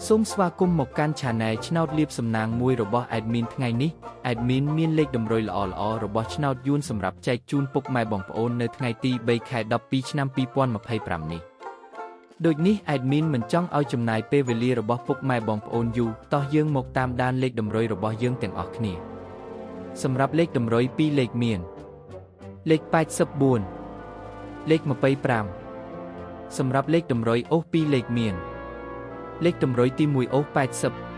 សូមស្វាគមន៍មកកាន់ Channel ឆ្នោតលៀបសំណាងមួយរបស់ Admin ថ្ងៃនេះ Admin មានលេខតម្រុយល្អៗរបស់ឆ្នោតយួនសម្រាប់ចែកជូនពុកម៉ែបងប្អូននៅថ្ងៃទី3 ខែ 12 ឆ្នាំ 2025 នេះដូចនេះ Admin មិនចង់ឲ្យចំណាយពេលវេលារបស់ពុកម៉ែបងប្អូនយូរតោះយើងមកតាមដានលេខតម្រុយរបស់យើងទាំងអស់គ្នាសម្រាប់លេខតម្រុយ2លេខមានលេខ84លេខ25សម្រាប់លេខតម្រុយអូស2លេខមានលេខតម្រុយទី1អូស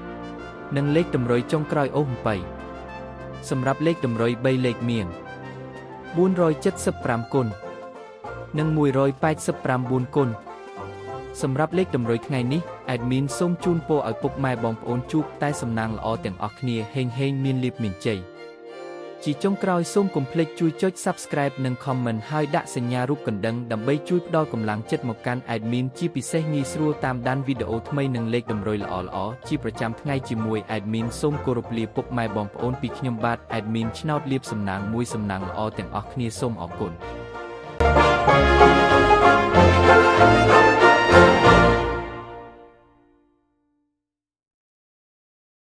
80និងលេខតម្រុយចុងក្រោយអូស20សម្រាប់លេខតម្រុយ3លេខមាន475គុណនិង189គុណសម្រាប់លេខតម្រុយថ្ងៃនេះ Admin សូមជូនពរឲ្យពុកម៉ែបងប្អូនជួបតែសំណាងល្អទាំងអស់គ្នាហេងមានលាភមានជ័យជាចុងក្រោយសូមកុំភ្លេចជួយចុច Subscribe និង Comment ហើយដាក់សញ្ញារូបកណ្ដឹងដើម្បីជួយផ្ដល់កម្លាំងចិត្តមកកាន់ Admin ជាពិសេសងាយស្រួលតាមដានវីដេអូថ្មីនិងលេខតម្រុយល្អៗជាប្រចាំថ្ងៃជាមួយ Admin សូមគោរពលាពុកម៉ែបងប្អូនពីខ្ញុំបាទ Admin ឆ្នោតលៀបសំណាងមួយសំណាងល្អទាំងអស់គ្នាសូមអរគុណ